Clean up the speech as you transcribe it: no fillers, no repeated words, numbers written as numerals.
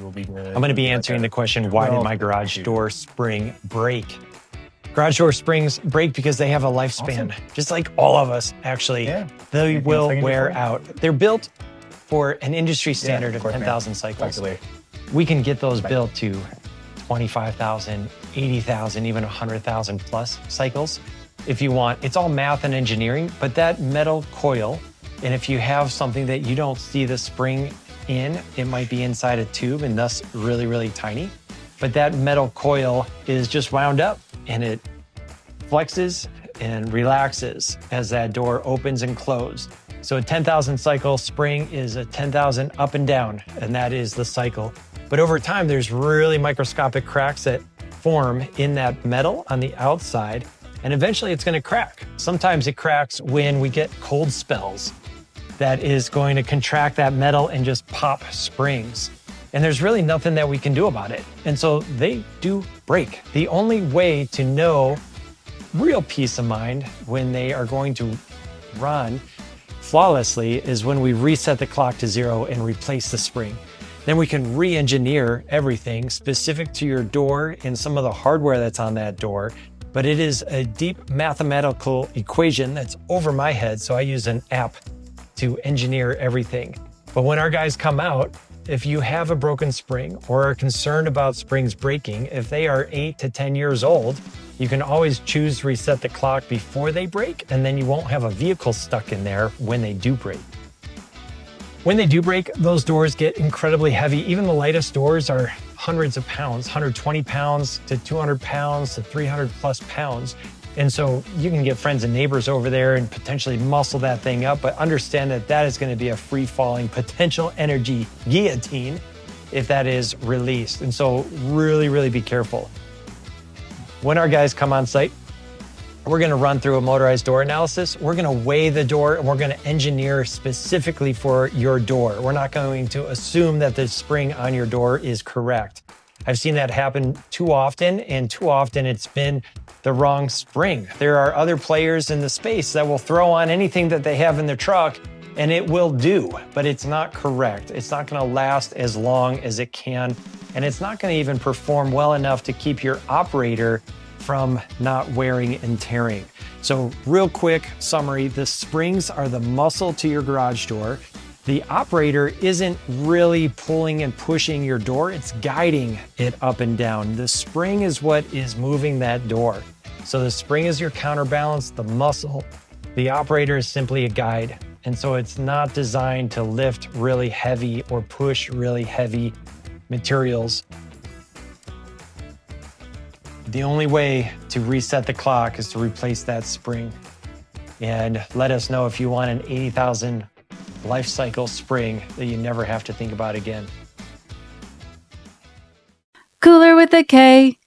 you will be good. I'm going to be answering the question, why did my garage door spring break? Garage door springs break because they have a lifespan, just like all of us, actually. Yeah. They will wear out. They're built for an industry standard of 10,000 cycles. Exactly. We can get those built to 25,000, 80,000, even 100,000 plus cycles if you want. It's all math and engineering, but that metal coil, and if you have something that you don't see the spring in, it might be inside a tube and thus really, really tiny. But that metal coil is just wound up and it flexes and relaxes as that door opens and closes. So a 10,000 cycle spring is a 10,000 up and down, and that is the cycle. But over time, there's really microscopic cracks that form in that metal on the outside, and eventually it's gonna crack. Sometimes it cracks when we get cold spells. That is going to contract that metal and just pop springs. And there's really nothing that we can do about it. And so they do break. The only way to know real peace of mind when they are going to run flawlessly is when we reset the clock to 0 and replace the spring. Then we can re-engineer everything specific to your door and some of the hardware that's on that door. But it is a deep mathematical equation that's over my head, so I use an app to engineer everything. But when our guys come out, if you have a broken spring or are concerned about springs breaking, if they are 8 to 10 years old, you can always choose to reset the clock before they break, and then you won't have a vehicle stuck in there when they do break. When they do break, those doors get incredibly heavy. Even the lightest doors are hundreds of pounds, 120 pounds to 200 pounds to 300 plus pounds. And so you can get friends and neighbors over there and potentially muscle that thing up, but understand that that is going to be a free-falling potential energy guillotine if that is released. And so really, really be careful. When our guys come on site, we're going to run through a motorized door analysis. We're going to weigh the door and we're going to engineer specifically for your door. We're not going to assume that the spring on your door is correct. I've seen that happen too often, and too often it's been the wrong spring. There are other players in the space that will throw on anything that they have in their truck and it will do, but it's not correct. It's not going to last as long as it can, and it's not going to even perform well enough to keep your operator from not wearing and tearing. So real quick summary, the springs are the muscle to your garage door. The operator isn't really pulling and pushing your door, it's guiding it up and down. The spring is what is moving that door. So the spring is your counterbalance, the muscle. The operator is simply a guide. And so it's not designed to lift really heavy or push really heavy materials. The only way to reset the clock is to replace that spring. And let us know if you want an 80,000 life cycle spring that you never have to think about again. Kooler with a K.